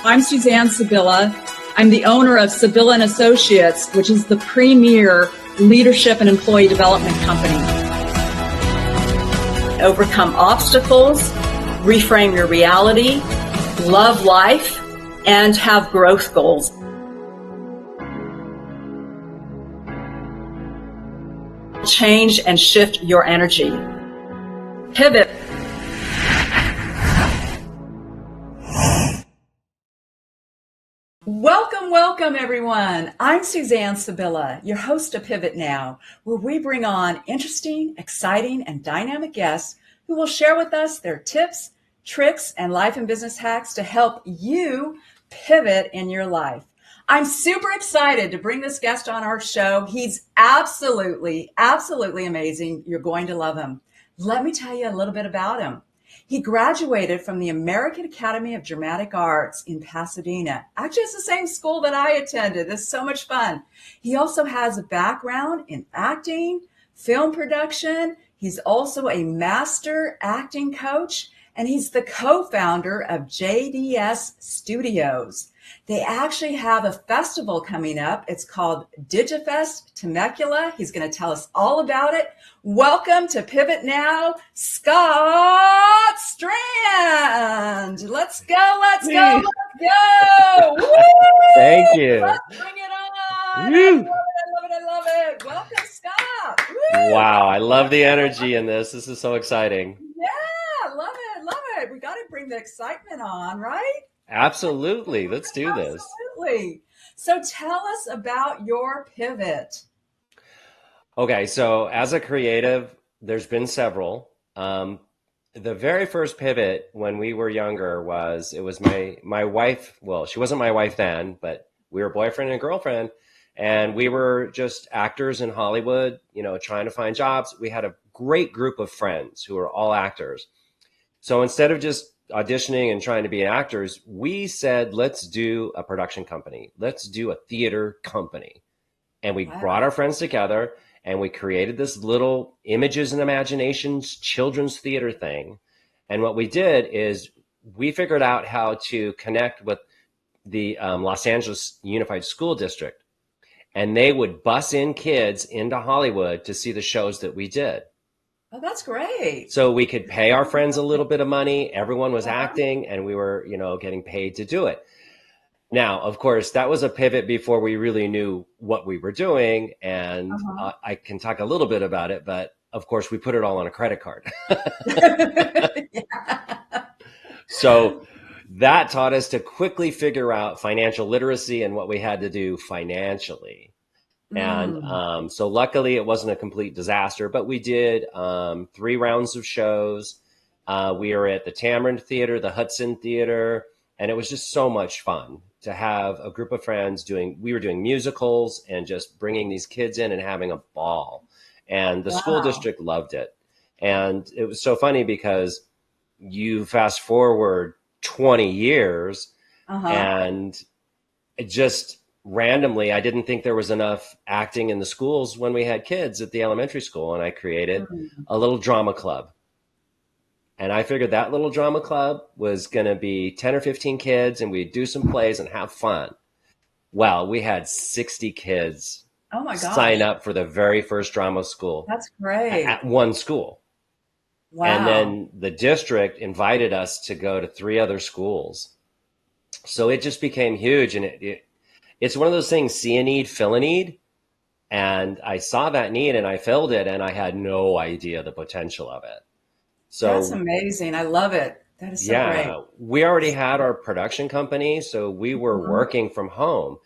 I'm Suzanne Sibylla. I'm the owner of Sibylla and Associates, which is the premier leadership and employee development company. Overcome obstacles, reframe your reality, love life, and have growth goals. Change and shift your energy. Pivot. Welcome, everyone. I'm Suzanne Sibylla, your host of Pivot Now, where we bring on interesting, exciting, and dynamic guests who will share with us their tips, tricks, and life and business hacks to help you pivot in your life. I'm super excited to bring this guest on our show. He's absolutely amazing. You're going to love him. Let me tell you a little bit about him. He graduated from the American Academy of Dramatic Arts in Pasadena. Actually, it's the same school that I attended. It's so much fun. He also has a background in acting, film production. He's also a master acting coach, and he's the co-founder of JDS Studios. They actually have a festival coming up. It's called DigiFest Temecula. He's going to tell us all about it. Welcome to Pivot Now, Scott Strand. Let's go. Woo! Thank you. Let's bring it on. Woo! I love it. Welcome, Scott. Woo! Wow, I love the energy in this. This is so exciting. Yeah, love it. We got to bring the excitement on, right? Absolutely. Let's do this. Absolutely. So tell us about your pivot. Okay, so as a creative, there's been several. The very first pivot when we were younger was my wife. Well, she wasn't my wife then, but we were boyfriend and girlfriend, and we were just actors in Hollywood, trying to find jobs. We had a great group of friends who were all actors. So instead of just auditioning and trying to be actors, we said, let's do a production company. Let's do a theater company. And we brought our friends together and we created this little Images and Imaginations children's theater thing. And what we did is we figured out how to connect with the Los Angeles Unified School District. And they would bus in kids into Hollywood to see the shows that we did. Oh, that's great. So we could pay our friends a little bit of money. Everyone was acting and we were, getting paid to do it. Now, of course, that was a pivot before we really knew what we were doing. And I can talk a little bit about it, but of course we put it all on a credit card. So that taught us to quickly figure out financial literacy and what we had to do financially. And so luckily it wasn't a complete disaster, but we did 3 rounds of shows. We were at the Tamarind Theater, the Hudson Theater, and it was just so much fun to have a group of friends we were doing musicals and just bringing these kids in and having a ball. And the school district loved it. And it was so funny because you fast forward 20 years and it just randomly, I didn't think there was enough acting in the schools when we had kids at the elementary school. And I created a little drama club. And I figured that little drama club was going to be 10 or 15 kids and we'd do some plays and have fun. Well, we had 60 kids sign up for the very first drama school. That's great. At one school. Wow. And then the district invited us to go to 3 other schools. So it just became huge. And it's one of those things, see a need, fill a need. And I saw that need and I filled it and I had no idea the potential of it. So that's amazing. I love it. That is so great. We already had our production company, so we were working from home.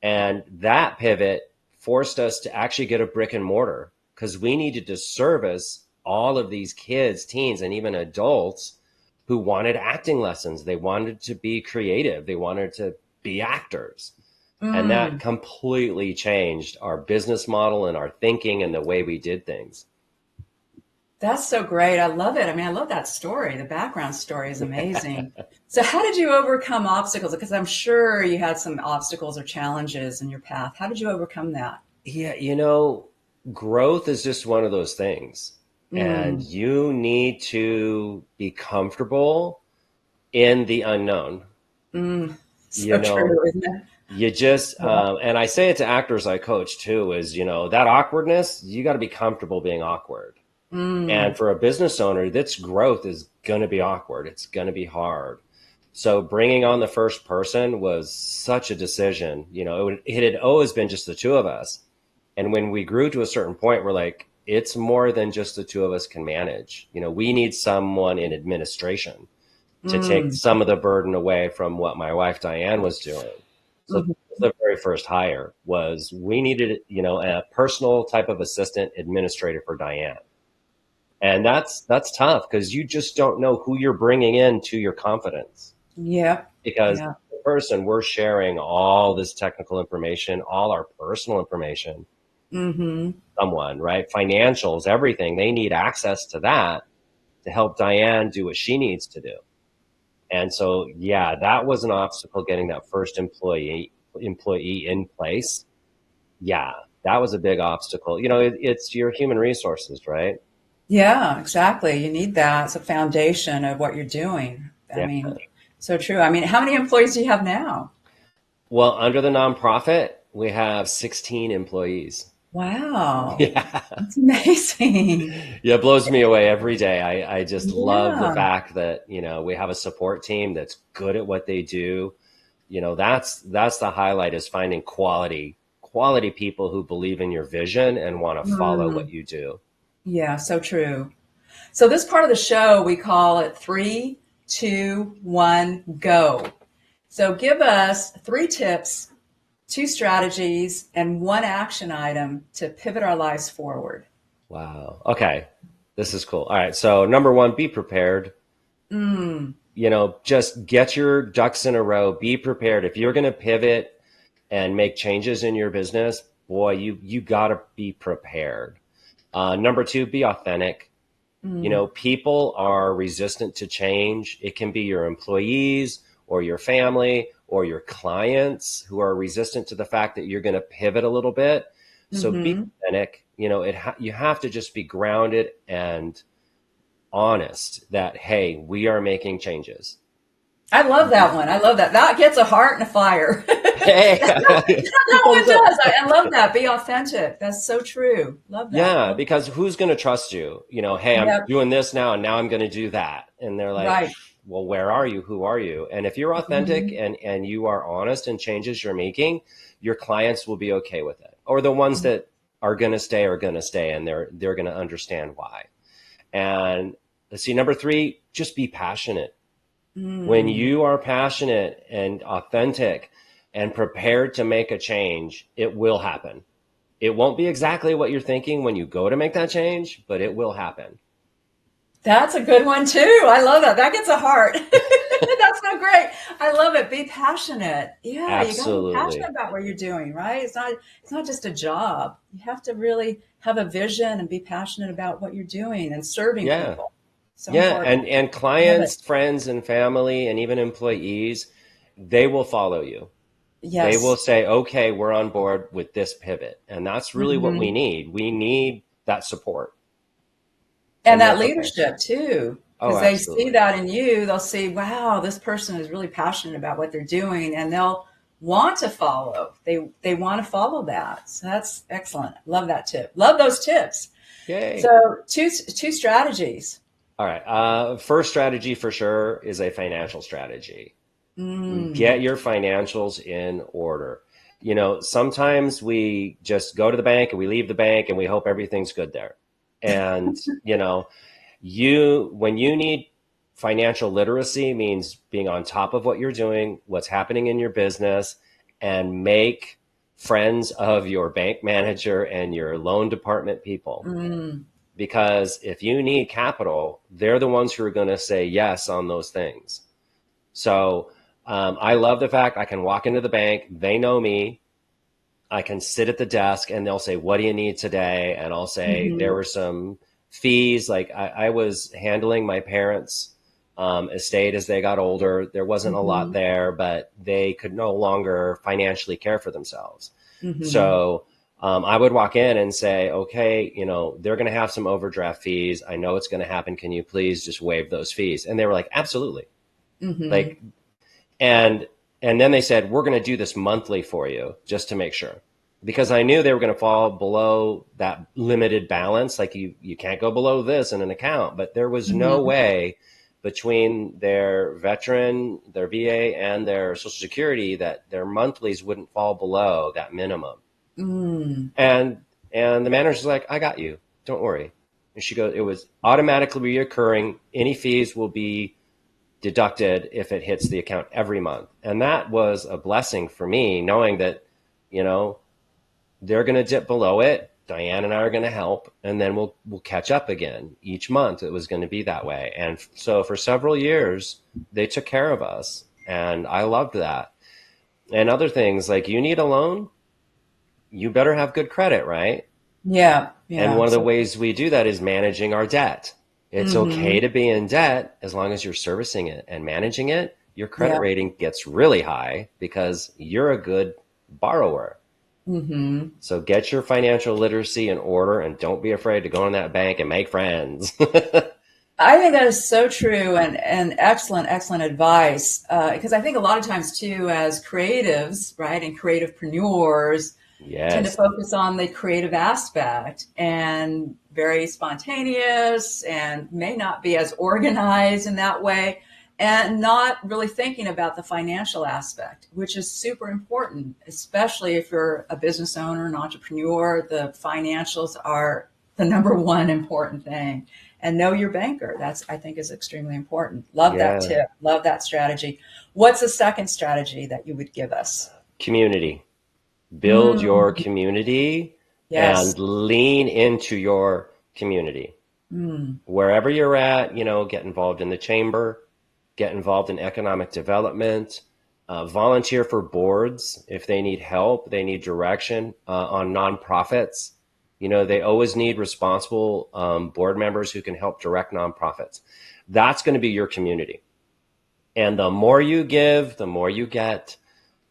And that pivot forced us to actually get a brick and mortar because we needed to service all of these kids, teens, and even adults who wanted acting lessons. They wanted to be creative. They wanted to be actors. And that completely changed our business model and our thinking and the way we did things. That's so great. I love it. I mean, I love that story. The background story is amazing. So how did you overcome obstacles? Because I'm sure you had some obstacles or challenges in your path. How did you overcome that? Yeah, growth is just one of those things. And you need to be comfortable in the unknown. you So know, true, isn't it? you just, Yeah. and I say it to actors I coach too, is, that awkwardness, you got to be comfortable being awkward. And Mm, for a business owner, this growth is going to be awkward. It's going to be hard. So bringing on the first person was such a decision. It had always been just the two of us. And when we grew to a certain point, we're like, it's more than just the two of us can manage. We need someone in administration to take mm, some of the burden away from what my wife Diane was doing. So that mhm. was the very first hire was we needed, a personal type of assistant administrator for Diane. And that's tough because you just don't know who you're bringing into your confidence Yep. because Yeah. the person we're sharing all this technical information, all our personal information, Mm-hmm. someone, right? Financials, everything. They need access to that to help Diane do what she needs to do. And so, yeah, that was an obstacle getting that first employee in place. Yeah, that was a big obstacle. It's your human resources, right? Yeah, exactly. You need that as a foundation of what you're doing. I Yeah. mean, so true. I mean, how many employees do you have now? Well, under the nonprofit, we have 16 employees. Wow. Yeah. That's amazing. Yeah, it blows me away every day. I just love the Yeah. fact that, we have a support team that's good at what they do. That's the highlight is finding quality people who believe in your vision and want to follow what Mm, you do. yeah, so true. So this part of the show, we call it three, two, one, go. So give us three tips, two strategies, and one action item to pivot our lives forward. Wow. Okay. This is cool. All right. So number one, be prepared. Mm, Just get your ducks in a row. Be prepared. If you're going to pivot and make changes in your business, boy, you got to be prepared. Number two, be authentic. mm, People are resistant to change. It can be your employees or your family or your clients who are resistant to the fact that you're going to pivot a little bit. So be mm-hmm. authentic. You have to just be grounded and honest that, hey, we are making changes. I love that one. I love that. That gets a heart and a fire. Hey, That one does. I love that. Be authentic. That's so true. Love that. yeah, because who's going to trust you? Hey, I'm Yep. doing this now and now I'm going to do that. And they're like, Right. well, where are you? Who are you? And if you're authentic Mhm. and you are honest in changes you're making, your clients will be okay with it. Or the ones that are going to stay and they're going to understand why. And let's see, number three, just be passionate. When Mm. you are passionate and authentic and prepared to make a change, it will happen. It won't be exactly what you're thinking when you go to make that change, but it will happen. That's a good one too. I love that. That gets a heart. That's so great. I love it. Be passionate. Yeah, you got to be passionate Absolutely. about what you're doing, right? It's not just a job. You have to really have a vision and be passionate about what you're doing and serving Yeah. people. So Yeah. important. And Love it. clients, friends, and family, and even employees, they will follow you. They will Yes. say, okay, we're on board with this pivot. And that's really what we Hmm. need. We need that support. And And that that's okay. leadership too, Oh, because they see absolutely. that in you. They'll see, wow, this person is really passionate about what they're doing, and they'll want to follow. They want to follow that. So that's excellent. Love that tip. Love those tips. So Yay. two strategies. All right. First strategy for sure is a financial strategy. Mm, Get your financials in order. Sometimes we just go to the bank and we leave the bank and we hope everything's good there. And, when you need financial literacy means being on top of what you're doing, what's happening in your business, and make friends of your bank manager and your loan department people. mm, Because if you need capital, they're the ones who are going to say yes on those things. So I love the fact I can walk into the bank, they know me, I can sit at the desk and they'll say, what do you need today? And I'll say, there mhm, were some fees. Like I was handling my parents' estate as they got older. There wasn't a lot mhm, there, but they could no longer financially care for themselves. mhm. So I would walk in and say, okay, they're going to have some overdraft fees. I know it's going to happen. Can you please just waive those fees? And they were like, absolutely. Mhm. Like, and And then they said, we're going to do this monthly for you just to make sure, because I knew they were going to fall below that limited balance. Like you can't go below this in an account, but there was no way between their veteran, their VA, and their Social Security that their monthlies wouldn't fall below that minimum. And the manager's like, I got you. Don't worry. And she goes, it was automatically reoccurring. Any fees will be deducted if it hits the account every month. And that was a blessing for me, knowing that, they're going to dip below it. Diane and I are going to help, and then we'll catch up again each month. It was going to be that way. And so for several years, they took care of us, and I loved that. And other things like, you need a loan, you better have good credit, right? Yeah. And one of the ways we do that is managing our debt. It's okay to be in debt as long as you're servicing it and managing it. Your credit rating gets really high because you're a good borrower. So get your financial literacy in order, and don't be afraid to go in that bank and make friends. I think that is so true, and excellent advice. Because I think a lot of times too, as creatives, right, and creativepreneurs, tend to focus on the creative aspect and very spontaneous, and may not be as organized in that way, and not really thinking about the financial aspect, which is super important, especially if you're a business owner, an entrepreneur. The financials are the number one important thing. And know your banker. That's, I think, is extremely important. Love that tip. Love that strategy. What's the second strategy that you would give us? Community. Build your community and lean into your community. Wherever you're at, get involved in the chamber, get involved in economic development, volunteer for boards if they need help, they need direction on nonprofits. They always need responsible board members who can help direct nonprofits. That's going to be your community. And the more you give, the more you get.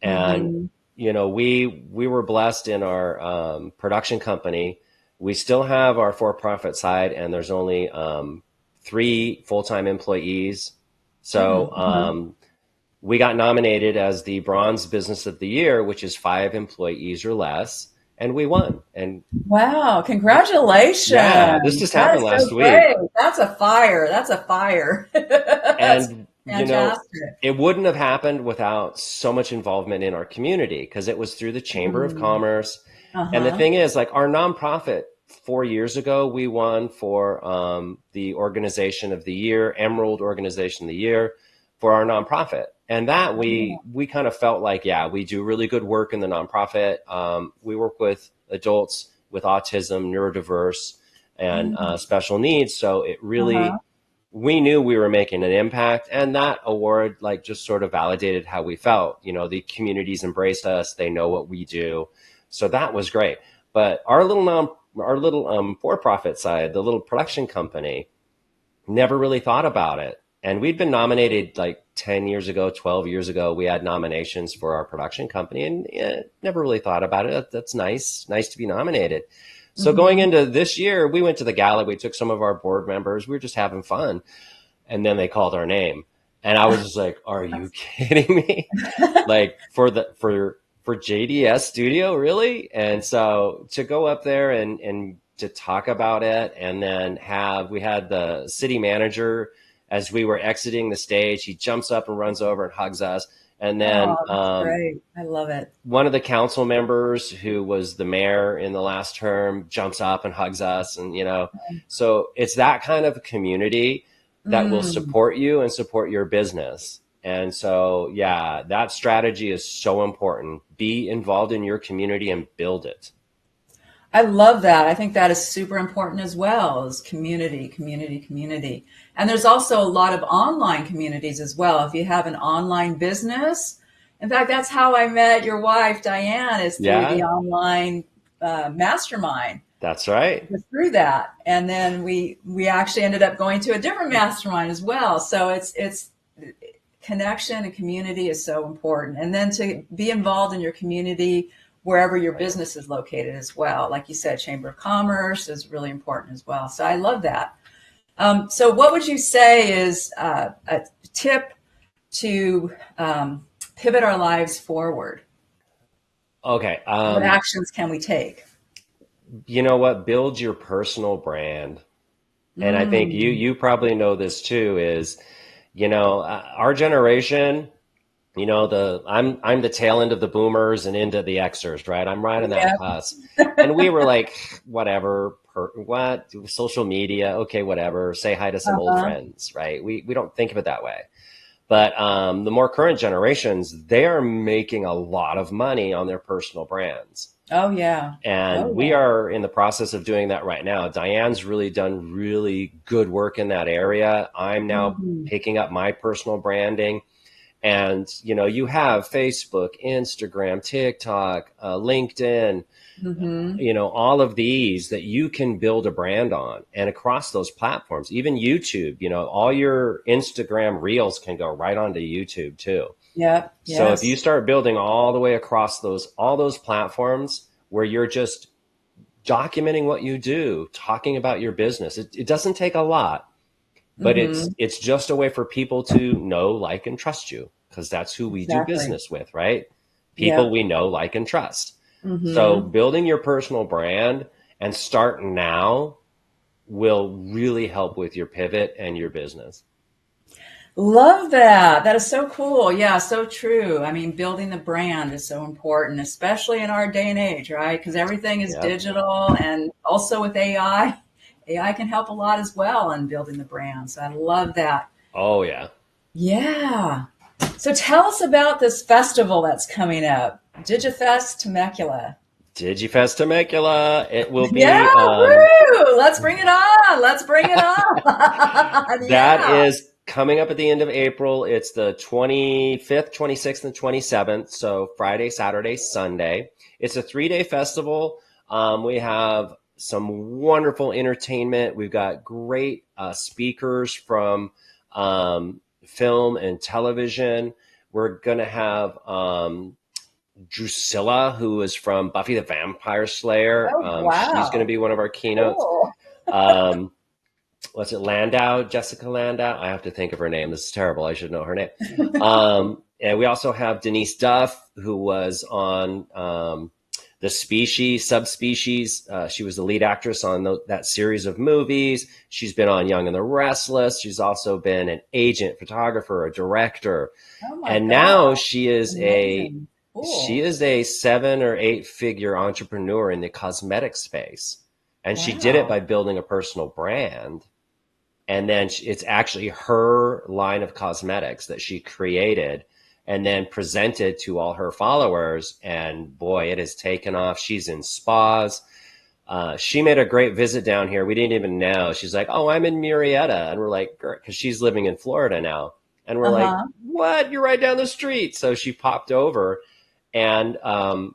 And, we were blessed in our production company. We still have our for-profit side, and there's only 3 full-time employees. So we got nominated as the Bronze Business of the Year, which is 5 employees or less. And we won. And wow, congratulations. Yeah, this just happened last week. Great. That's a fire. And fantastic. It wouldn't have happened without so much involvement in our community, because it was through the Chamber of Commerce. And the thing is, like, our nonprofit 4 years ago, we won for the Organization of the Year, Emerald Organization of the Year, for our nonprofit. And that we kind of felt like, we do really good work in the nonprofit. We work with adults with autism, neurodiverse, and special needs. So it really, we knew we were making an impact. And that award, like, just sort of validated how we felt. The communities embraced us. They know what we do. So that was great. But our little for-profit side, the little production company, never really thought about it. And we'd been nominated like 10 years ago, 12 years ago. We had nominations for our production company, and never really thought about it. That's nice to be nominated. So going into this year, we went to the gala. We took some of our board members. We were just having fun. And then they called our name. And I was just like, are you kidding me? Like, for JDS Studio, really? And so to go up there and to talk about it, and then we had the city manager. As we were exiting the stage, he jumps up and runs over and hugs us. And then great. I love it. One of the council members, who was the mayor in the last term, jumps up and hugs us. And, so it's that kind of community that will support you and support your business. And so, that strategy is so important. Be involved in your community and build it. I love that. I think that is super important as well, as community. And there's also a lot of online communities as well. If you have an online business, in fact, that's how I met your wife, Diane, is through the online mastermind. That's right. Through that. And then we actually ended up going to a different mastermind as well. So it's connection and community is so important. And then to be involved in your community wherever your business is located as well. Like you said, Chamber of Commerce is really important as well. So I love that. So what would you say is a tip to pivot our lives forward? Okay. What actions can we take? You know what? Build your personal brand. And I think Mm, you probably know this too, is, our generation, I'm the tail end of the boomers and into the Xers, right? I'm right in that yeah. cusp. And we were like, whatever, what, social media, okay, whatever, say hi to some old Uh-huh. friends, right? We don't think of it that way. But the more current generations, they are making a lot of money on their personal brands. Oh yeah. And Oh we yeah. are in the process of doing that right now. Diane's really done really good work in that area. I'm now Mm-hmm. picking up my personal branding. And, you have Facebook, Instagram, TikTok, LinkedIn, Mm-hmm. all of these that you can build a brand on, and across those platforms, even YouTube, all your Instagram reels can go right onto YouTube too. Yep. So if you Yes. start building all the way across all those platforms where you're just documenting what you do, talking about your business, it doesn't take a lot, but Mm-hmm. it's just a way for people to know, like, and trust you, because that's who we do Exactly. business with, right? People Yep. we know, like, and trust. So Mm-hmm. building your personal brand and start now will really help with your pivot and your business. Love that. That is so cool. Yeah, so true. I mean, building the brand is so important, especially in our day and age, right? Because everything is Yep. digital, and also with AI. AI can help a lot as well in building the brand. So I love that. Oh yeah. Yeah. So tell us about this festival that's coming up, Digifest Temecula. Digifest Temecula. It will Yeah, be woo! Let's bring it on. Let's bring it on. that Yeah. is coming up at the end of April. It's the 25th, 26th, and 27th. So Friday, Saturday, Sunday. It's a 3-day festival. We have some wonderful entertainment. We've got great speakers from film and television. We're going to have Drusilla, who is from Buffy the Vampire Slayer. Oh, She's going to wow. be one of our keynotes. Cool. Um, what's it, Landau, Jessica Landau? I have to think of her name. This is terrible. I should know her name. And we also have Denise Duff, who was on the Species, Subspecies. She was the lead actress on that series of movies. She's been on Young and the Restless. She's also been an agent, photographer, a director. Oh my And now God. Amazing. she Cool. is a 7 or 8 figure entrepreneur in the cosmetic space. And she did it Wow. by building a personal brand, and then it's actually her line of cosmetics that she created and then presented to all her followers. And boy, it has taken off. She's in spas. She made a great visit down here. We didn't even know. She's like, "Oh, I'm in Murrieta," and we're like, because she's living in Florida now, and we're like, Uh-huh. "What? You're right down the street." So she popped over, and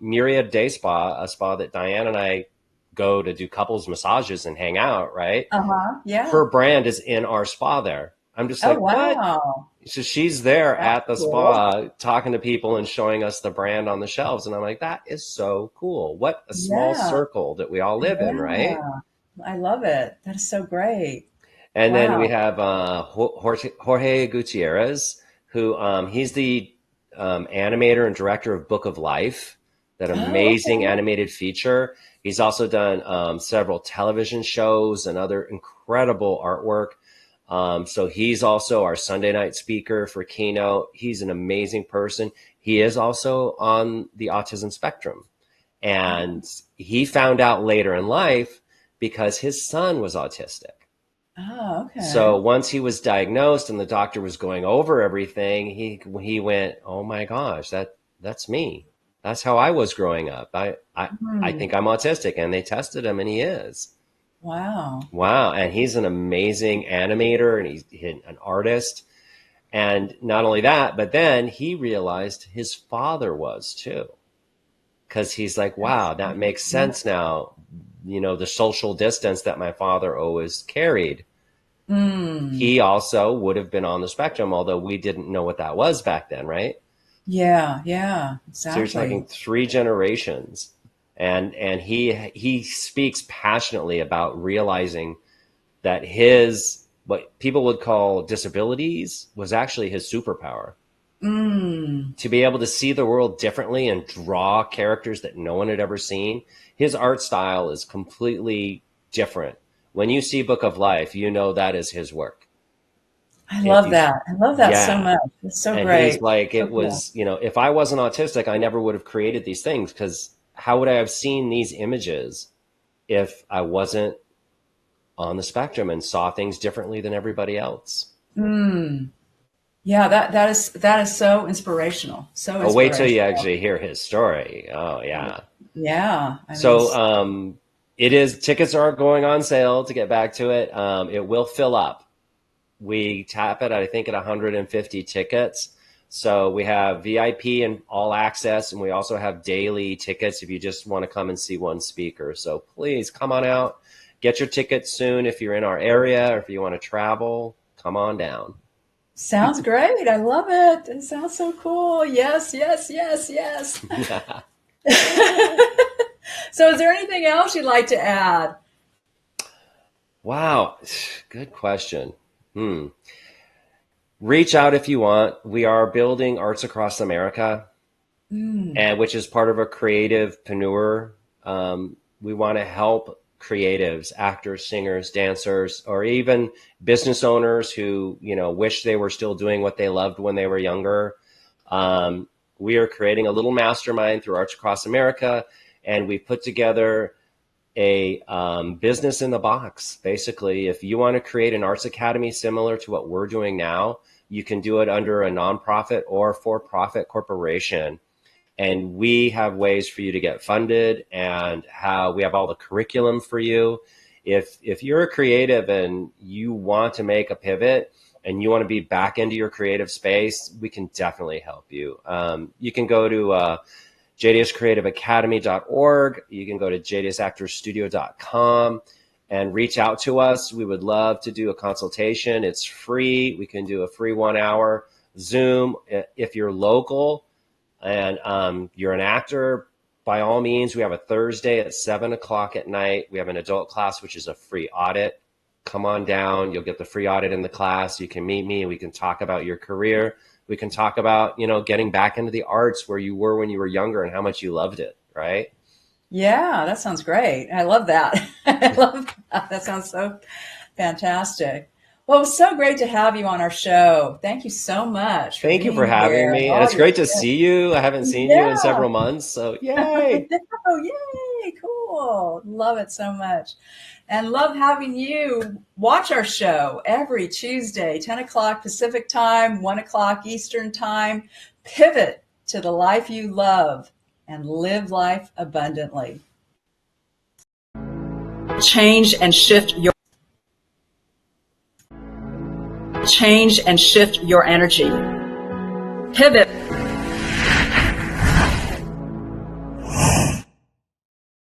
Myriad Day Spa, a spa that Diane and I go to do couples massages and hang out, right? Uh-huh. Yeah. Her brand is in our spa there. I'm just Oh, like, what? wow. So she's there That's at the cool. spa talking to people and showing us the brand on the shelves. And I'm like, that is so cool. What a small Yeah. circle that we all live in, right? Yeah. I love it. That is so great. And then we Wow. have Jorge Gutierrez, who he's the animator and director of Book of Life, that Oh, amazing okay. animated feature. He's also done several television shows and other incredible artwork. So he's also our Sunday night speaker for keynote. He's an amazing person. He is also on the autism spectrum. Oh, And he found out later in life because his son was autistic. oh, So okay. once he was diagnosed and the doctor was going over everything, he went, "Oh my gosh, that's me. That's how I was growing up. I Hmm. think I'm autistic." And they tested him, and he is. Wow. Wow, and he's an amazing animator, and he's an artist. And not only that, but then he realized his father was too, because he's like, That's "Wow, that great. makes Yeah. sense now. The social distance that my father always carried." Mm. He also would have been on the spectrum, although we didn't know what that was back then, right? Yeah. Yeah. So you're talking Exactly. 3 generations, and he speaks passionately about realizing that his what people would call disabilities was actually his superpower. To be able to see the world differently and draw characters that no one had ever seen. His art style is completely different. When you see Book of Life, you know that is his work. I If love you, that. I love that so yeah. much. It's so And he's great. like, So it cool. was, if I wasn't autistic, I never would have created these things, because how would I have seen these images if I wasn't on the spectrum and saw things differently than everybody else? Yeah, that is so inspirational. So Oh, wait till you inspirational. actually hear his story. Oh, yeah. Yeah. I mean, So tickets are going on sale, to get back to it. It will fill up. We tap it, I think, at 150 tickets. So we have VIP and all access, and we also have daily tickets if you just want to come and see one speaker. So please come on out, get your tickets soon if you're in our area, or if you want to travel, come on down. sounds great. I love it. It sounds so cool. Yes, yes, yes, yes. So is there anything else you'd like to add? Wow, good question. Reach out if you want. We are building Arts Across America, and which is part of a creativepreneur. We want to help creatives, actors, singers, dancers, or even business owners who wish they were still doing what they loved when they were younger. We are creating a little mastermind through Arts Across America, and we put together a business in the box. Basically, if you want to create an arts academy similar to what we're doing now, you can do it under a nonprofit or for-profit corporation. And we have ways for you to get funded, and how we have all the curriculum for you. If you're a creative and you want to make a pivot and you want to be back into your creative space, we can definitely help you. You can go to jdscreativeacademy.org. You can go to jdsactorsstudio.com and reach out to us. We would love to do a consultation. It's free. We can do a free 1 hour Zoom. If you're local and you're an actor, by all means, we have a Thursday at 7:00 at night. We have an adult class, which is a free audit. Come on down. You'll get the free audit in the class. You can meet me. We can talk about your career. We can talk about, getting back into the arts where you were when you were younger and how much you loved it, right? Yeah, that sounds great. I love that. I love that. That sounds so fantastic. Well, it was so great to have you on our show. Thank you so much for Thank you for being having here and me. And all it's your great to tips. see you. I haven't seen you in Yeah. several months. So yay. Oh, yay. Cool. Love it so much. And love having you watch our show every Tuesday, 10 o'clock Pacific time, 1 o'clock Eastern time. Pivot to the life you love and live life abundantly. Change and shift your energy. Pivot.